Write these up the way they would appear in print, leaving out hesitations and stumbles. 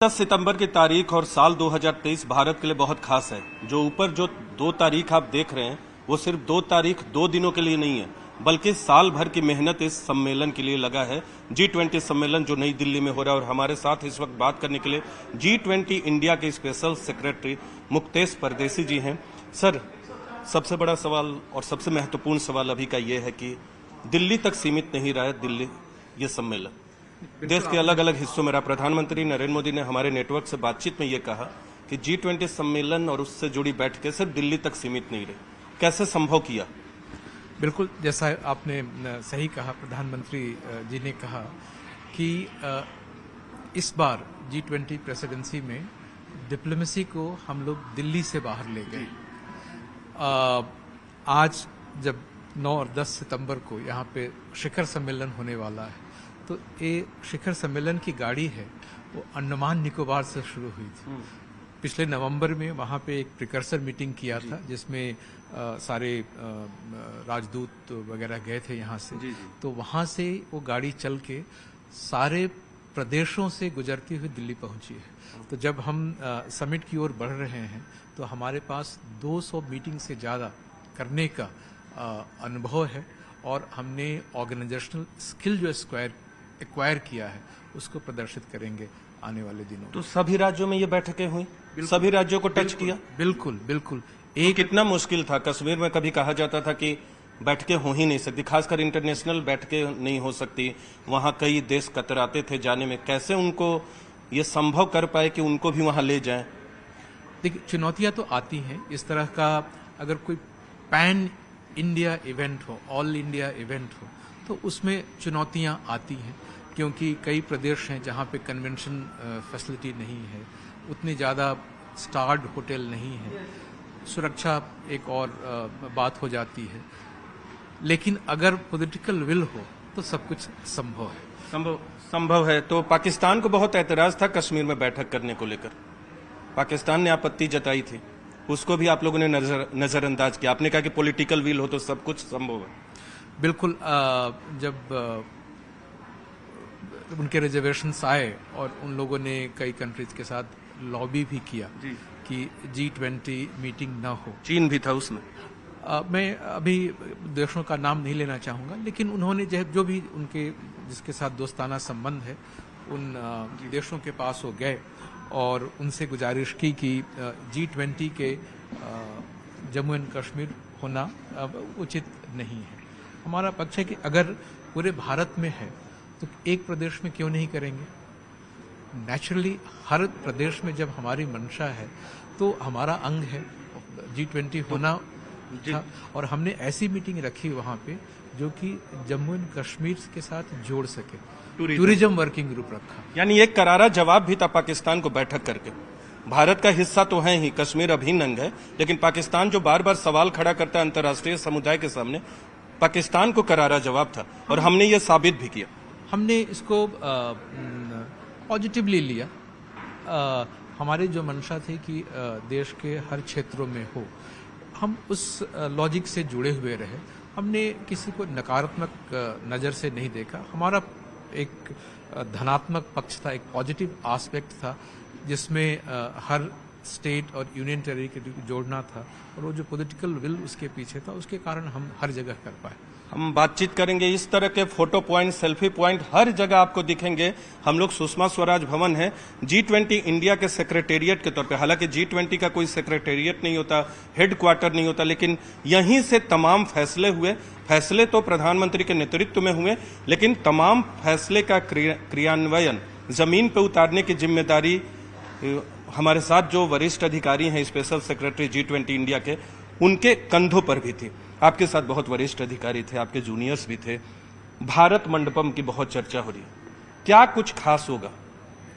10 सितंबर की तारीख और साल 2023 भारत के लिए बहुत खास है। जो ऊपर जो 2 तारीख आप देख रहे हैं वो सिर्फ 2 तारीख 2 दिनों के लिए नहीं है, बल्कि साल भर की मेहनत इस सम्मेलन के लिए लगा है। G20 सम्मेलन जो नई दिल्ली में हो रहा है, और हमारे साथ इस वक्त बात करने के लिए G20 इंडिया के स्पेशल सेक्रेटरी मुक्तेश परदेसी जी हैं। सर, सबसे बड़ा सवाल और सबसे महत्वपूर्ण सवाल अभी का ये है कि दिल्ली तक सीमित नहीं रहा है दिल्ली ये सम्मेलन, देश के अलग अलग हिस्सों में रहा। प्रधानमंत्री नरेंद्र मोदी ने हमारे नेटवर्क से बातचीत में ये कहा कि G20 सम्मेलन और उससे जुड़ी बैठकें सिर्फ दिल्ली तक सीमित नहीं रही। कैसे संभव किया? बिल्कुल, जैसा आपने सही कहा, प्रधानमंत्री जी ने कहा कि इस बार G20 प्रेसिडेंसी में डिप्लोमेसी को हम लोग दिल्ली से बाहर ले गए। आज जब 9 और 10 सितंबर को यहाँ पे शिखर सम्मेलन होने वाला है, तो ये शिखर सम्मेलन की गाड़ी है वो अंडमान निकोबार से शुरू हुई थी। पिछले नवंबर में वहाँ पे एक प्रिकर्सर मीटिंग किया था, जिसमें सारे राजदूत वगैरह गए थे यहाँ से। तो वहाँ से वो गाड़ी चल के सारे प्रदेशों से गुजरती हुई दिल्ली पहुँची है। तो जब हम समिट की ओर बढ़ रहे हैं तो हमारे पास 200 मीटिंग से ज़्यादा करने का अनुभव है, और हमने ऑर्गेनाइजेशनल स्किल जो एक्वायर किया है उसको प्रदर्शित करेंगे आने वाले दिनों। तो सभी राज्यों में ये बैठकें हुई, सभी राज्यों को टच किया? बिल्कुल बिल्कुल। एक कितना मुश्किल था? कश्मीर में कभी कहा जाता था कि बैठकें हो ही नहीं सकती, खासकर इंटरनेशनल बैठकें नहीं हो सकती, वहां कई देश कतराते थे जाने में। कैसे उनको ये संभव कर पाए कि उनको भी वहां ले जाएं? देखिए, चुनौतियां तो आती हैं। इस तरह का अगर कोई पैन इंडिया इवेंट हो, ऑल इंडिया इवेंट हो, तो उसमें चुनौतियां आती हैं, क्योंकि कई प्रदेश हैं जहां पे कन्वेंशन फैसिलिटी नहीं है, उतनी ज़्यादा स्टार्ड होटल नहीं है, सुरक्षा एक और बात हो जाती है। लेकिन अगर पॉलिटिकल विल हो तो सब कुछ संभव है। संभव है। तो पाकिस्तान को बहुत ऐतराज था कश्मीर में बैठक करने को लेकर, पाकिस्तान ने आपत्ति जताई थी, उसको भी आप लोगों ने नजरअंदाज किया। आपने कहा कि पॉलिटिकल विल हो तो सब कुछ संभव है। बिल्कुल। जब उनके रिजर्वेशंस आए और उन लोगों ने कई कंट्रीज के साथ लॉबी भी किया कि G20 मीटिंग ना हो। चीन भी था उसमें। मैं अभी देशों का नाम नहीं लेना चाहूँगा, लेकिन उन्होंने जो भी उनके जिसके साथ दोस्ताना संबंध है उन देशों के पास वो गए और उनसे गुजारिश की कि G20 के जम्मू एंड कश्मीर होना उचित नहीं है। हमारा पक्ष है कि अगर पूरे भारत में है तो एक प्रदेश में क्यों नहीं करेंगे। नेचुरली हर प्रदेश में जब हमारी मंशा है तो हमारा अंग है G20 होना था, और हमने ऐसी मीटिंग रखी वहाँ पे जो कि जम्मू एंड कश्मीर के साथ जोड़ सके। टूरिज्म वर्किंग ग्रुप रखा, यानी एक करारा जवाब भी था पाकिस्तान को बैठक करके। भारत का हिस्सा तो है ही, कश्मीर अभिन्न अंग है, लेकिन पाकिस्तान जो बार बार सवाल खड़ा करता है अंतर्राष्ट्रीय समुदाय के सामने, पाकिस्तान को करारा जवाब था, और हमने ये साबित भी किया। हमने इसको पॉजिटिवली लिया। हमारी जो मंशा थी कि देश के हर क्षेत्रों में हो, हम उस लॉजिक से जुड़े हुए रहे। हमने किसी को नकारात्मक नज़र से नहीं देखा। हमारा एक धनात्मक पक्ष था, एक पॉजिटिव एस्पेक्ट था, जिसमें हर स्टेट और यूनियन टेरिटरी को जोड़ना था, और वो जो पॉलिटिकल विल उसके पीछे था, उसके कारण हम हर जगह कर पाए। हम बातचीत करेंगे। इस तरह के फोटो पॉइंट, सेल्फी पॉइंट हर जगह आपको दिखेंगे। हम लोग सुषमा स्वराज भवन है, G20 इंडिया के सेक्रेटेरिएट के तौर पे। हालांकि G20 का कोई सेक्रेटेरिएट नहीं होता, हेड क्वार्टर नहीं होता, लेकिन यहीं से तमाम फैसले हुए। फैसले तो प्रधानमंत्री के नेतृत्व में हुए, लेकिन तमाम फैसले का क्रियान्वयन जमीन पर उतारने की जिम्मेदारी हमारे साथ जो वरिष्ठ अधिकारी हैं, स्पेशल सेक्रेटरी G20 इंडिया के, उनके कंधों पर भी थी। आपके साथ बहुत वरिष्ठ अधिकारी थे, आपके जूनियर्स भी थे। भारत मंडपम की बहुत चर्चा हो रही है, क्या कुछ खास होगा?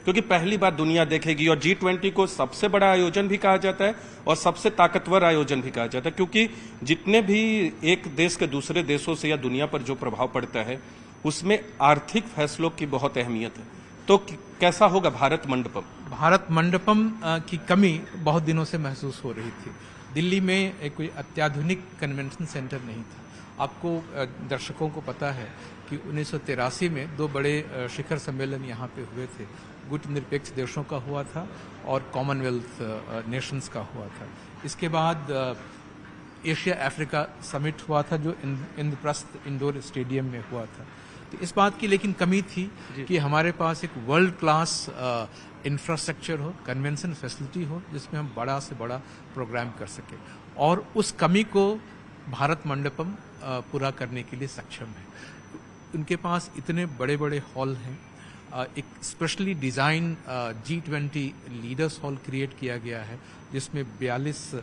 क्योंकि पहली बार दुनिया देखेगी, और G20 को सबसे बड़ा आयोजन भी कहा जाता है और सबसे ताकतवर आयोजन भी कहा जाता है, क्योंकि जितने भी एक देश के दूसरे देशों से या दुनिया पर जो प्रभाव पड़ता है उसमें आर्थिक फैसलों की बहुत अहमियत है। तो कैसा होगा भारत मंडपम? भारत मंडपम की कमी बहुत दिनों से महसूस हो रही थी। दिल्ली में एक कोई अत्याधुनिक कन्वेंशन सेंटर नहीं था। आपको दर्शकों को पता है कि 1983 में 2 बड़े शिखर सम्मेलन यहाँ पे हुए थे, गुटनिरपेक्ष देशों का हुआ था और कॉमनवेल्थ नेशंस का हुआ था। इसके बाद एशिया अफ्रीका समिट हुआ था जो इंद्रप्रस्थ इंडोर स्टेडियम में हुआ था। तो इस बात की लेकिन कमी थी कि हमारे पास एक वर्ल्ड क्लास इंफ्रास्ट्रक्चर हो, कन्वेंशन फैसिलिटी हो, जिसमें हम बड़ा से बड़ा प्रोग्राम कर सके, और उस कमी को भारत मंडपम पूरा करने के लिए सक्षम है। उनके पास इतने बड़े बड़े हॉल हैं, एक specially design G20 leaders hall create किया गया है जिसमें 42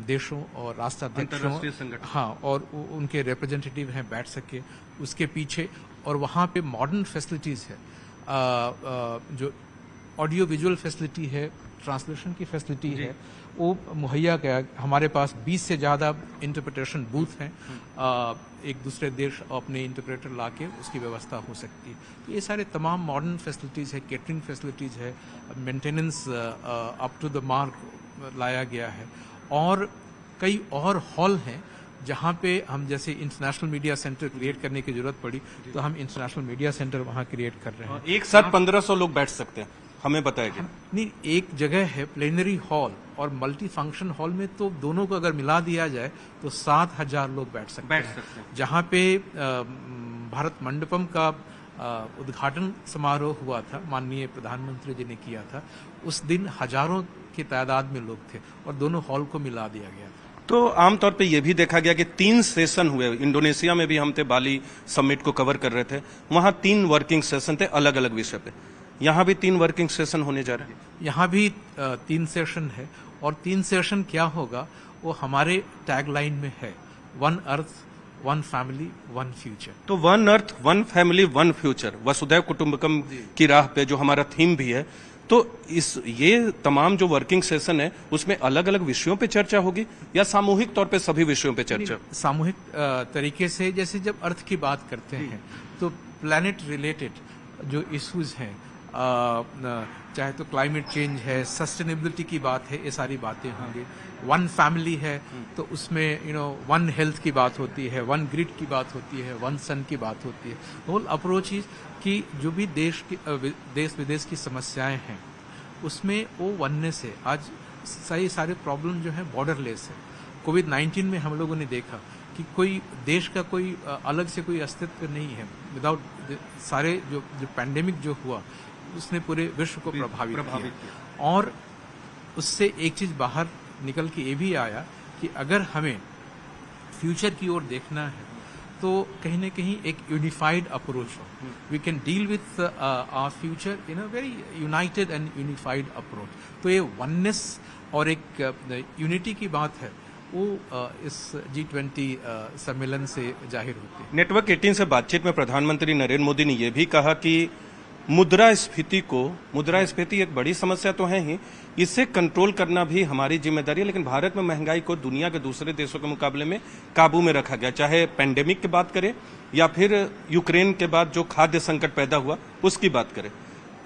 देशों और राष्ट्राध्यक्षों, हाँ, और उनके रिप्रेजेंटेटिव हैं बैठ सके उसके पीछे। और वहाँ पे मॉडर्न फैसिलिटीज़ है, जो ऑडियो विजुअल फैसिलिटी है, ट्रांसलेशन की फैसिलिटी है, वो मुहैया किया। हमारे पास 20 से ज़्यादा इंटरप्रिटेशन बूथ हैं, एक दूसरे देश अपने इंटरप्रेटर लाके उसकी व्यवस्था हो सकती है। तो ये सारे तमाम मॉडर्न फैसिलिटीज़ है, केटरिंग फैसिलिटीज़ है, maintenance up to the mark लाया गया है। और कई और हॉल हैं जहाँ पे हम, जैसे इंटरनेशनल मीडिया सेंटर क्रिएट करने की जरूरत पड़ी तो हम इंटरनेशनल मीडिया सेंटर वहाँ क्रिएट कर रहे हैं। एक साथ 1500 लोग बैठ सकते हैं, हमें बताएगा। नहीं, एक जगह है प्लेनरी हॉल और मल्टी फंक्शन हॉल में, तो दोनों को अगर मिला दिया जाए तो 7000 लोग बैठ सकते हैं। जहाँ पे भारत मंडपम का उद्घाटन समारोह हुआ था, माननीय प्रधानमंत्री जी ने किया था, उस दिन हजारों की तादाद में लोग थे और दोनों हॉल को मिला दिया गया था। तो आमतौर पे ये भी देखा गया कि 3 सेशन हुए। इंडोनेशिया में भी हम थे, बाली समिट को कवर कर रहे थे, वहां 3 वर्किंग सेशन थे अलग अलग विषय पे। यहाँ भी 3 वर्किंग सेशन होने जा रहे हैं। यहाँ भी 3 सेशन है, और 3 सेशन क्या होगा वो हमारे टैगलाइन में है, 1 अर्थ 1 फैमिली 1 फ्यूचर। तो 1 अर्थ 1 फैमिली 1 फ्यूचर, वसुधैव कुटुंबकम की राह पे जो हमारा थीम भी है। तो ये तमाम जो वर्किंग सेशन है उसमें अलग अलग विषयों पे चर्चा होगी या सामूहिक तौर पे सभी विषयों पे चर्चा? सामूहिक तरीके से, जैसे जब अर्थ की बात करते हैं तो प्लैनेट रिलेटेड जो इश्यूज हैं, चाहे तो क्लाइमेट चेंज है, सस्टेनेबिलिटी की बात है, ये सारी बातें होंगी। 1 फैमिली है तो उसमें 1 हेल्थ की बात होती है, 1 ग्रिड की बात होती है, 1 सन की बात होती है। होल अप्रोच इज कि जो भी देश विदेश की समस्याएं हैं उसमें वो वननेस है। आज सारे प्रॉब्लम जो है बॉर्डरलेस है। कोविड-19 में हम लोगों ने देखा कि कोई देश का कोई अलग से कोई अस्तित्व नहीं है। विदाउट सारे जो पैंडेमिक जो हुआ उसने पूरे विश्व को प्रभावित किया। और उससे एक चीज बाहर निकल के ये भी आया कि अगर हमें फ्यूचर की ओर देखना है तो कहीं ना कहीं एक यूनिफाइड अप्रोच हो। We can deal with our future in a very united and unified approach. तो ये वननेस और एक यूनिटी की बात है, वो इस G20 सम्मेलन से जाहिर होती है। नेटवर्क 18 से बातचीत में प्रधानमंत्री नरेंद्र मोदी ने यह भी कहा कि मुद्रास्फीति एक बड़ी समस्या तो है ही, इसे कंट्रोल करना भी हमारी जिम्मेदारी है। लेकिन भारत में महंगाई को दुनिया के दूसरे देशों के मुकाबले में काबू में रखा गया, चाहे पेंडेमिक की बात करें या फिर यूक्रेन के बाद जो खाद्य संकट पैदा हुआ उसकी बात करें।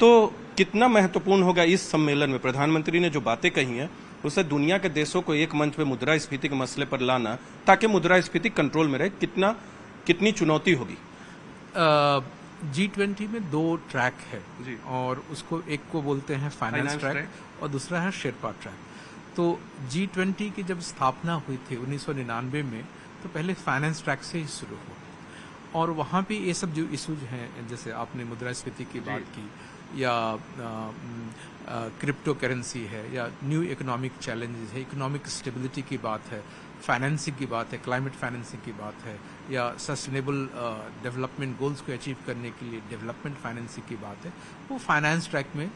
तो कितना महत्वपूर्ण होगा इस सम्मेलन में प्रधानमंत्री ने जो बातें कही हैं उसे दुनिया के देशों को एक मंच पे मुद्रास्फीति के मसले पर लाना, ताकि मुद्रास्फीति कंट्रोल में रहे, कितनी चुनौती होगी? G20 में 2 ट्रैक है और उसको एक को बोलते हैं फाइनेंस ट्रैक और दूसरा है शेरपा ट्रैक। तो G20 की जब स्थापना हुई थी 1999 में, तो पहले फाइनेंस ट्रैक से ही शुरू हुआ और वहाँ पे ये सब जो इशूज हैं, जैसे आपने मुद्रास्फीति की बात की या क्रिप्टो करेंसी है या न्यू इकोनॉमिक चैलेंजेस है, इकोनॉमिक स्टेबिलिटी की बात है, फाइनेंसिंग की बात है, क्लाइमेट फाइनेंसिंग की बात है, या सस्टेनेबल डेवलपमेंट गोल्स को अचीव करने के लिए डेवलपमेंट फाइनेंसिंग की बात है, वो फाइनेंस ट्रैक में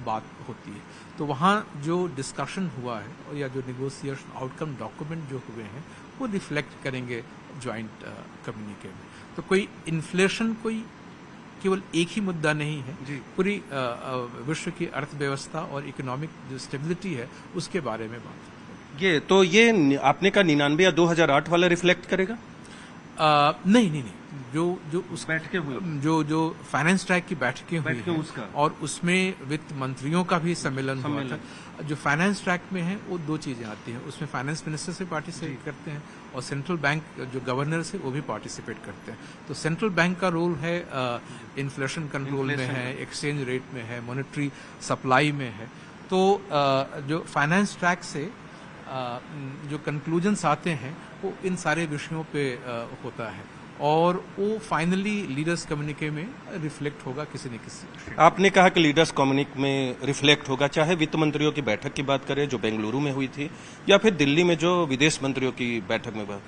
बात होती है। तो वहाँ जो डिस्कशन हुआ है और या जो निगोशिएशन आउटकम डॉक्यूमेंट जो हुए हैं वो रिफ्लेक्ट करेंगे ज्वाइंट कम्युनिके में। तो कोई इन्फ्लेशन कोई केवल एक ही मुद्दा नहीं है, पूरी विश्व की अर्थव्यवस्था और इकोनॉमिक जो स्टेबिलिटी है उसके बारे में बात है। ये आपने कहा 99 या 2008 वाला रिफ्लेक्ट करेगा? नहीं, जो जो उस बैठकें हुई, जो फाइनेंस ट्रैक की बैठकें हुई बैठकें हैं, उसका। और उसमें वित्त मंत्रियों का भी सम्मेलन हुआ था। जो फाइनेंस ट्रैक में है वो दो चीजें आती हैं, उसमें फाइनेंस मिनिस्टर से पार्टिसिपेट करते हैं और सेंट्रल बैंक जो गवर्नर से वो भी पार्टिसिपेट करते हैं। तो सेंट्रल बैंक का रोल है इन्फ्लेशन कंट्रोल में है, एक्सचेंज रेट में है, मॉनेटरी सप्लाई में है। तो जो फाइनेंस ट्रैक से जो कंक्लूजन्स आते हैं वो इन सारे विषयों पे होता है और वो फाइनली लीडर्स कम्युनिके में रिफ्लेक्ट होगा किसी न किसी। आपने कहा कि लीडर्स कम्युनिक में रिफ्लेक्ट होगा, चाहे वित्त मंत्रियों की बैठक की बात करें जो बेंगलुरु में हुई थी, या फिर दिल्ली में जो विदेश मंत्रियों की बैठक में बात,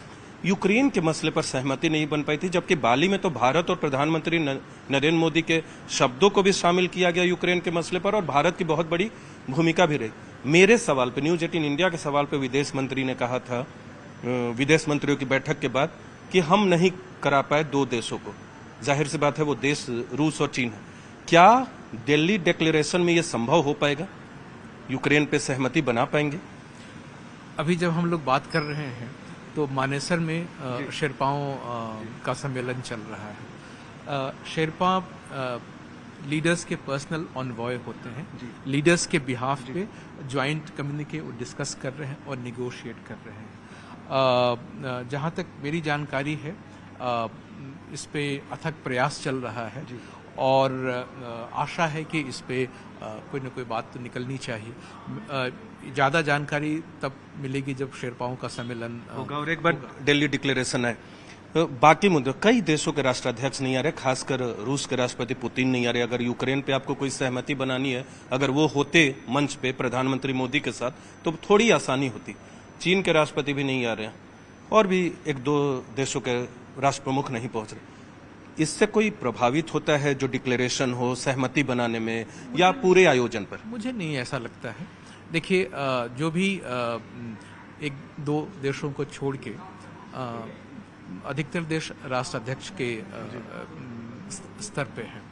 यूक्रेन के मसले पर सहमति नहीं बन पाई थी, जबकि बाली में तो भारत और प्रधानमंत्री नरेंद्र मोदी के शब्दों को भी शामिल किया गया यूक्रेन के मसले पर, और भारत की बहुत बड़ी भूमिका भी रही। मेरे सवाल पे, न्यूज 18 इंडिया के सवाल पे विदेश मंत्री ने कहा था विदेश मंत्रियों की बैठक के बाद कि हम नहीं करा पाए दो देशों को, जाहिर सी बात है वो देश रूस और चीन है। क्या दिल्ली डिक्लेरेशन में ये संभव हो पाएगा? यूक्रेन पे सहमति बना पाएंगे? अभी जब हम लोग बात कर रहे हैं तो मानेसर में शेरपाओं का सम्मेलन चल रहा है। शेरपा लीडर्स के पर्सनल ऑनवॉय होते हैं, लीडर्स के बिहाफ पे ज्वाइंट कम्युनिके वो डिस्कस कर रहे हैं और निगोशिएट कर रहे हैं। जहाँ तक मेरी जानकारी है इस पे अथक प्रयास चल रहा है और आशा है कि इस पे कोई न कोई बात तो निकलनी चाहिए। ज़्यादा जानकारी तब मिलेगी जब शेरपाओं का सम्मेलन होगा और एक बार दिल्ली डिक्लेरेशन है। बाकी मुद्दे, कई देशों के राष्ट्राध्यक्ष नहीं आ रहे, खासकर रूस के राष्ट्रपति पुतिन नहीं आ रहे। अगर यूक्रेन पे आपको कोई सहमति बनानी है, अगर वो होते मंच पे प्रधानमंत्री मोदी के साथ तो थोड़ी आसानी होती। चीन के राष्ट्रपति भी नहीं आ रहे हैं और भी एक दो देशों के राष्ट्र प्रमुख नहीं पहुंच रहे। इससे कोई प्रभावित होता है जो डिक्लेरेशन हो सहमति बनाने में या पूरे आयोजन पर? मुझे नहीं ऐसा लगता है। देखिए जो भी एक दो देशों को छोड़ के अधिकतर देश राष्ट्राध्यक्ष के स्तर पे हैं।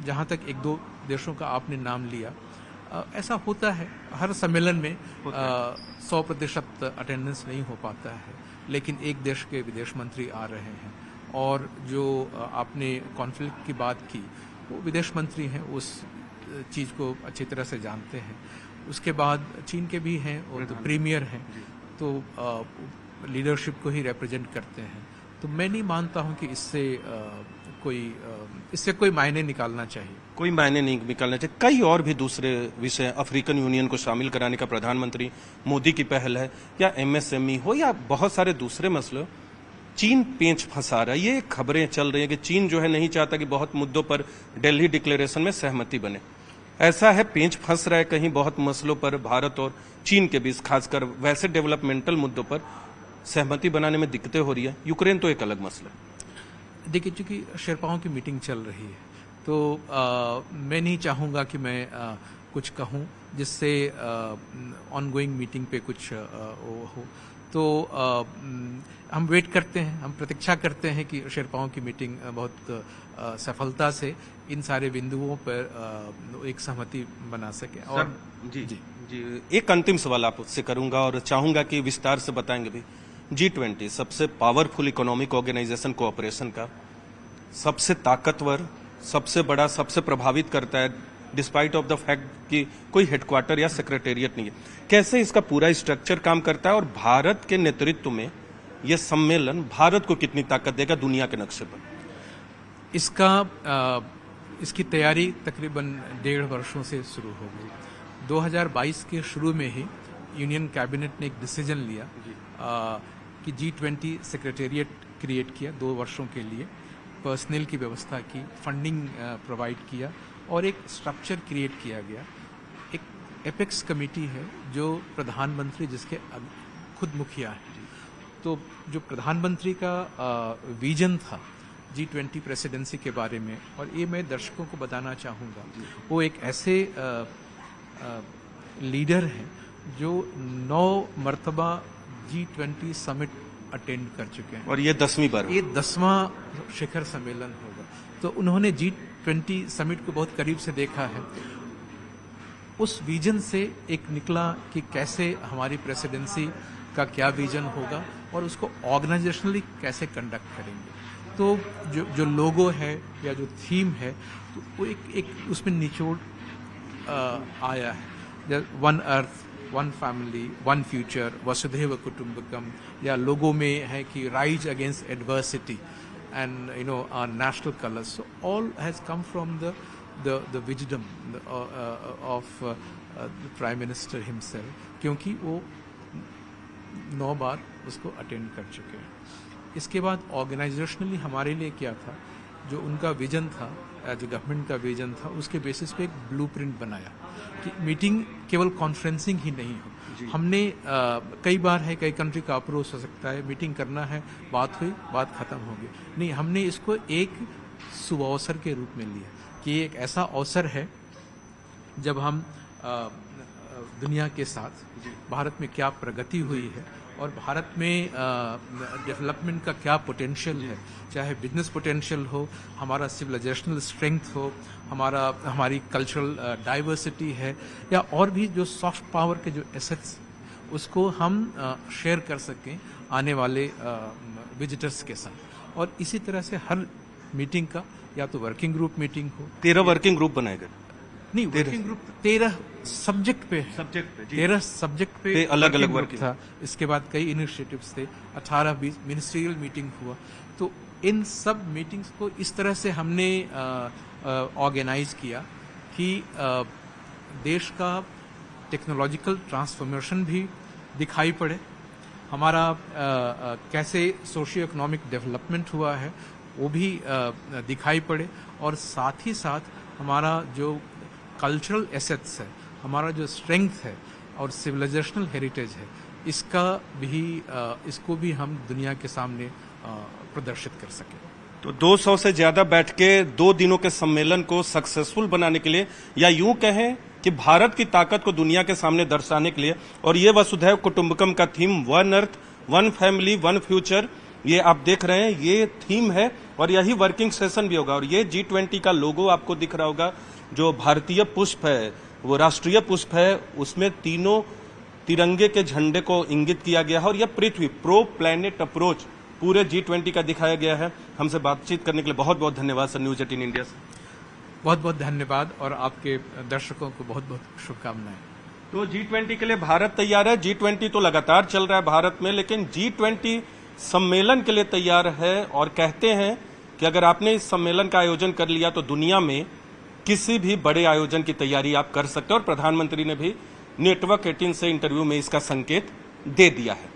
जहाँ तक एक दो देशों का आपने नाम लिया, ऐसा होता है हर सम्मेलन में 100% अटेंडेंस नहीं हो पाता है, लेकिन एक देश के विदेश मंत्री आ रहे हैं और जो आपने कॉन्फ्लिक्ट की बात की वो विदेश मंत्री हैं, उस चीज़ को अच्छी तरह से जानते हैं। उसके बाद चीन के भी हैं और तो प्रीमियर हैं, तो लीडरशिप को ही रिप्रेजेंट करते हैं। तो मैं नहीं मानता हूं कि इससे कोई मायने निकालना चाहिए। कोई मायने नहीं निकालना चाहिए। कई और भी दूसरे विषय, अफ्रीकन यूनियन को शामिल कराने का प्रधानमंत्री मोदी की पहल है, या एमएसएमई हो, या बहुत सारे दूसरे मसले। चीन पेंच फंसा रहा है, ये खबरें चल रही है कि चीन जो है नहीं चाहता कि बहुत मुद्दों पर दिल्ली डिक्लेरेशन में सहमति बने। ऐसा है, पेंच फंस रहा है कहीं बहुत मसलों पर भारत और चीन के बीच, खासकर वैसे डेवलपमेंटल मुद्दों पर सहमति बनाने में दिक्कतें हो रही है। यूक्रेन तो एक अलग मसला है। देखिए, चूंकि शेरपाओं की मीटिंग चल रही है तो मैं नहीं चाहूँगा कि मैं कुछ कहूँ जिससे ऑनगोइंग मीटिंग पे कुछ हो। तो हम वेट करते हैं, हम प्रतीक्षा करते हैं कि शेरपाओं की मीटिंग बहुत सफलता से इन सारे बिंदुओं पर एक सहमति बना सके। और जी एक अंतिम सवाल आपसे करूंगा और चाहूंगा कि विस्तार से बताएंगे भी। G20 सबसे पावरफुल इकोनॉमिक ऑर्गेनाइजेशन कोऑपरेशन का, सबसे ताकतवर, सबसे बड़ा, सबसे प्रभावित करता है, डिस्पाइट ऑफ द फैक्ट कि कोई हेडक्वार्टर या सेक्रेटेरिएट नहीं है। कैसे इसका पूरा स्ट्रक्चर काम करता है और भारत के नेतृत्व में यह सम्मेलन भारत को कितनी ताकत देगा दुनिया के नक्शे पर? इसकी तैयारी तकरीबन 1.5 वर्षों से शुरू हो गई। 2022 के शुरू में ही यूनियन कैबिनेट ने एक डिसीजन लिया कि G20 सेक्रेटेरिएट क्रिएट किया 2 वर्षों के लिए, पर्सनल की व्यवस्था की, फंडिंग प्रोवाइड किया और एक स्ट्रक्चर क्रिएट किया गया। एक एपेक्स कमेटी है जो प्रधानमंत्री जिसके खुद मुखिया है। तो जो प्रधानमंत्री का विजन था G20 प्रेसिडेंसी के बारे में, और ये मैं दर्शकों को बताना चाहूँगा, वो एक ऐसे लीडर हैं जो 9 मरतबा G20 समिट अटेंड कर चुके हैं और ये 10वीं बार, ये 10वां शिखर सम्मेलन होगा। तो उन्होंने G20 समिट को बहुत करीब से देखा है। उस विजन से एक निकला कि कैसे हमारी प्रेसिडेंसी का क्या विजन होगा और उसको ऑर्गेनाइजेशनली कैसे कंडक्ट करेंगे। तो जो लोगो है या जो थीम है तो वो एक उसमें निचोड़ आया है, one earth, one family, one future, वसुधैव कुटुंबकम, या लोगो में है कि rise against adversity and our national colors. So all has come from the wisdom of the Prime Minister himself, क्योंकि वो 9 बार उसको अटेंड कर चुके हैं। इसके बाद ऑर्गेनाइजेशनली हमारे लिए क्या था, जो उनका विजन था, जो गवर्नमेंट का विजन था, उसके बेसिस पे एक ब्लूप्रिंट बनाया कि मीटिंग केवल कॉन्फ्रेंसिंग ही नहीं हो। हमने कई बार है, कई कंट्री का अप्रोच हो सकता है, मीटिंग करना है, बात हुई, बात खत्म हो गई। नहीं, हमने इसको एक शुभ अवसर के रूप में लिया कि ये एक ऐसा अवसर है जब हम दुनिया के साथ भारत में क्या प्रगति हुई है और भारत में डेवलपमेंट का क्या पोटेंशियल है, चाहे बिजनेस पोटेंशियल हो, हमारा सिविलाइजेशनल स्ट्रेंथ हो, हमारी कल्चरल डाइवर्सिटी है, या और भी जो सॉफ्ट पावर के जो एसेट्स उसको हम शेयर कर सकें आने वाले विजिटर्स के साथ। और इसी तरह से हर मीटिंग का या तो वर्किंग ग्रुप मीटिंग हो, 13 वर्किंग ग्रुप बनाए गए, नहीं वर्किंग ग्रुप 13 सब्जेक्ट पे 13 सब्जेक्ट पे अलग अलग वर्किंग था। इसके बाद कई इनिशिएटिव्स थे, 18-20 मिनिस्ट्रियल मीटिंग हुआ। तो इन सब मीटिंग्स को इस तरह से हमने ऑर्गेनाइज किया कि देश का टेक्नोलॉजिकल ट्रांसफॉर्मेशन भी दिखाई पड़े, हमारा कैसे सोशियो इकोनॉमिक डेवलपमेंट हुआ है वो भी दिखाई पड़े, और साथ ही साथ हमारा जो कल्चरल एसेट्स है, हमारा जो स्ट्रेंथ है और सिविलाइजेशनल हेरिटेज है, इसको भी हम दुनिया के सामने प्रदर्शित कर सकें। तो 200 से ज्यादा बैठके 2 दिनों के सम्मेलन को सक्सेसफुल बनाने के लिए, या यूं कहें कि भारत की ताकत को दुनिया के सामने दर्शाने के लिए, और ये वसुधैव कुटुंबकम का theme one earth, one family, one future, ये आप देख रहे हैं, ये थीम है और यही वर्किंग सेशन भी होगा। और ये G20 का लोगो आपको दिख रहा होगा, जो भारतीय पुष्प है, वो राष्ट्रीय पुष्प है, उसमें तीनों तिरंगे के झंडे को इंगित किया गया है, और यह पृथ्वी प्रो प्लैनेट अप्रोच पूरे G20 का दिखाया गया है। हमसे बातचीत करने के लिए बहुत बहुत धन्यवाद सर, न्यूज 18 इंडिया से। बहुत बहुत धन्यवाद, और आपके दर्शकों को बहुत बहुत शुभकामनाएं। तो G20 के लिए भारत तैयार है। G20 तो लगातार चल रहा है भारत में, लेकिन G20 सम्मेलन के लिए तैयार है, और कहते हैं कि अगर आपने इस सम्मेलन का आयोजन कर लिया तो दुनिया में किसी भी बड़े आयोजन की तैयारी आप कर सकते हैं। और प्रधानमंत्री ने भी नेटवर्क 18 से इंटरव्यू में इसका संकेत दे दिया है।